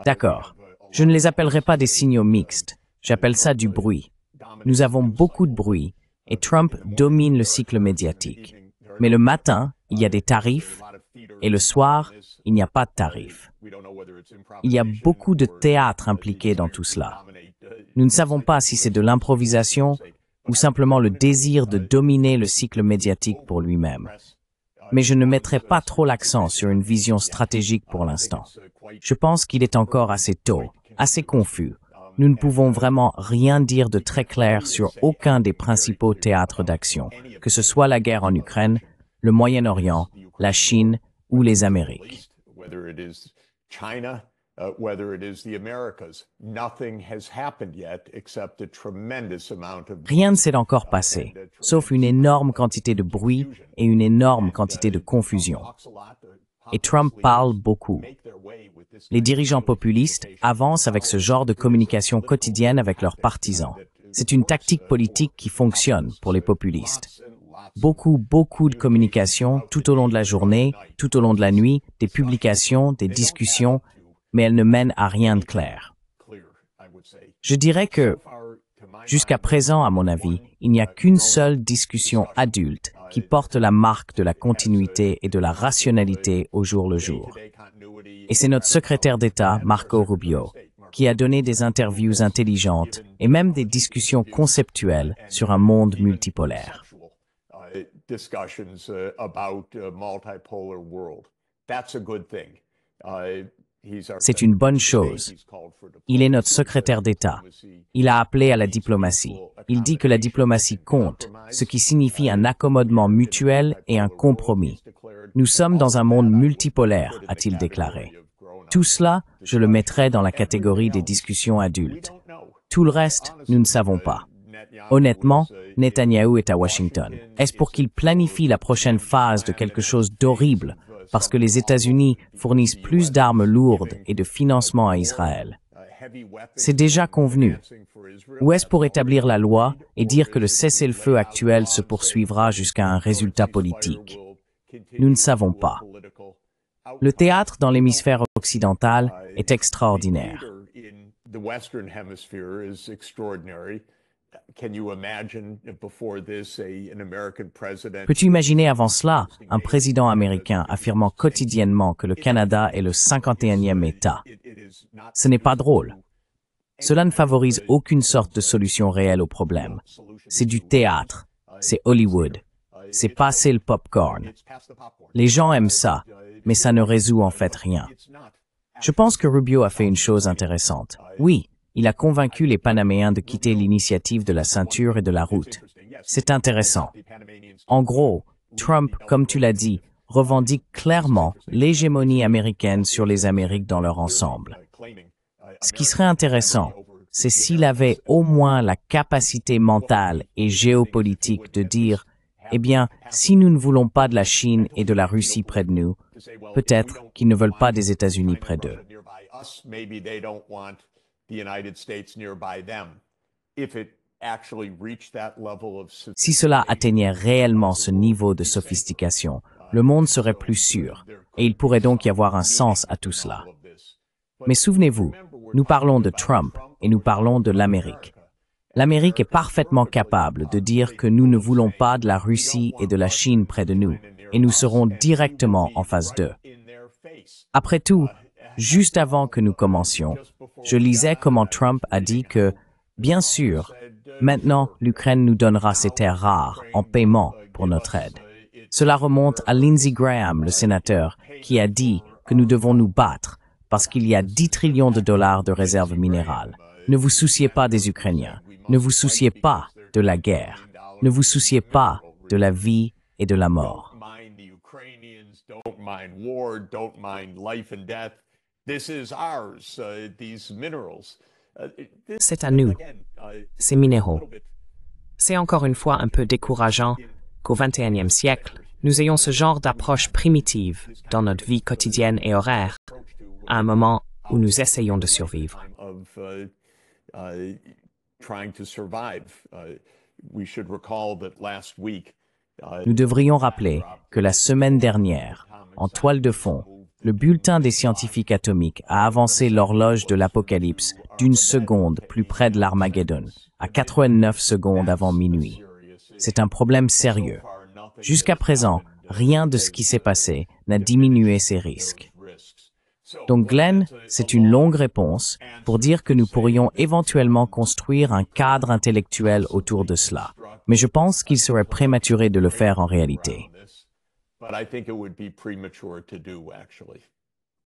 D'accord. Je ne les appellerai pas des signaux mixtes. J'appelle ça du bruit. Nous avons beaucoup de bruit et Trump domine le cycle médiatique. Mais le matin, il y a des tarifs et le soir, il n'y a pas de tarifs. Il y a beaucoup de théâtre impliqué dans tout cela. Nous ne savons pas si c'est de l'improvisation ou simplement le désir de dominer le cycle médiatique pour lui-même. Mais je ne mettrai pas trop l'accent sur une vision stratégique pour l'instant. Je pense qu'il est encore assez tôt, assez confus. Nous ne pouvons vraiment rien dire de très clair sur aucun des principaux théâtres d'action, que ce soit la guerre en Ukraine, le Moyen-Orient, la Chine ou les Amériques. Rien ne s'est encore passé, sauf une énorme quantité de bruit et une énorme quantité de confusion. Et Trump parle beaucoup. Les dirigeants populistes avancent avec ce genre de communication quotidienne avec leurs partisans. C'est une tactique politique qui fonctionne pour les populistes. Beaucoup de communication tout au long de la journée, tout au long de la nuit, des publications, des discussions, mais elles ne mènent à rien de clair. Je dirais que, jusqu'à présent, à mon avis, il n'y a qu'une seule discussion adulte qui porte la marque de la continuité et de la rationalité au jour le jour. Et c'est notre secrétaire d'État, Marco Rubio, qui a donné des interviews intelligentes et même des discussions conceptuelles sur un monde multipolaire. C'est une bonne chose. Il est notre secrétaire d'État. Il a appelé à la diplomatie. Il dit que la diplomatie compte, ce qui signifie un accommodement mutuel et un compromis. Nous sommes dans un monde multipolaire, a-t-il déclaré. Tout cela, je le mettrai dans la catégorie des discussions adultes. Tout le reste, nous ne savons pas. Honnêtement, Netanyahou est à Washington. Est-ce pour qu'il planifie la prochaine phase de quelque chose d'horrible parce que les États-Unis fournissent plus d'armes lourdes et de financement à Israël? C'est déjà convenu. Ou est-ce pour établir la loi et dire que le cessez-le-feu actuel se poursuivra jusqu'à un résultat politique? Nous ne savons pas. Le théâtre dans l'hémisphère occidental est extraordinaire. Peux-tu imaginer avant cela un président américain affirmant quotidiennement que le Canada est le 51e État? Ce n'est pas drôle. Cela ne favorise aucune sorte de solution réelle au problème. C'est du théâtre, c'est Hollywood, c'est passer le popcorn. Les gens aiment ça, mais ça ne résout en fait rien. Je pense que Rubio a fait une chose intéressante. Oui, il a convaincu les Panaméens de quitter l'initiative de la ceinture et de la route. C'est intéressant. En gros, Trump, comme tu l'as dit, revendique clairement l'hégémonie américaine sur les Amériques dans leur ensemble. Ce qui serait intéressant, c'est s'il avait au moins la capacité mentale et géopolitique de dire « Eh bien, si nous ne voulons pas de la Chine et de la Russie près de nous, peut-être qu'ils ne veulent pas des États-Unis près d'eux. » Si cela atteignait réellement ce niveau de sophistication, le monde serait plus sûr, et il pourrait donc y avoir un sens à tout cela. Mais souvenez-vous, nous parlons de Trump et nous parlons de l'Amérique. L'Amérique est parfaitement capable de dire que nous ne voulons pas de la Russie et de la Chine près de nous, et nous serons directement en face d'eux. Après tout, juste avant que nous commencions, je lisais comment Trump a dit que, bien sûr, maintenant l'Ukraine nous donnera ses terres rares en paiement pour notre aide. Cela remonte à Lindsey Graham, le sénateur, qui a dit que nous devons nous battre parce qu'il y a 10 trillions de dollars de réserves minérales. Ne vous souciez pas des Ukrainiens. Ne vous souciez pas de la guerre. Ne vous souciez pas de la vie et de la mort. C'est à nous, ces minéraux. C'est encore une fois un peu décourageant qu'au XXIe siècle, nous ayons ce genre d'approche primitive dans notre vie quotidienne et horaire, à un moment où nous essayons de survivre. Nous devrions rappeler que la semaine dernière, en toile de fond, le bulletin des scientifiques atomiques a avancé l'horloge de l'apocalypse d'une seconde plus près de l'Armageddon, à 89 secondes avant minuit. C'est un problème sérieux. Jusqu'à présent, rien de ce qui s'est passé n'a diminué ces risques. Donc Glenn, c'est une longue réponse pour dire que nous pourrions éventuellement construire un cadre intellectuel autour de cela. Mais je pense qu'il serait prématuré de le faire en réalité. But I think it would be premature to do, actually.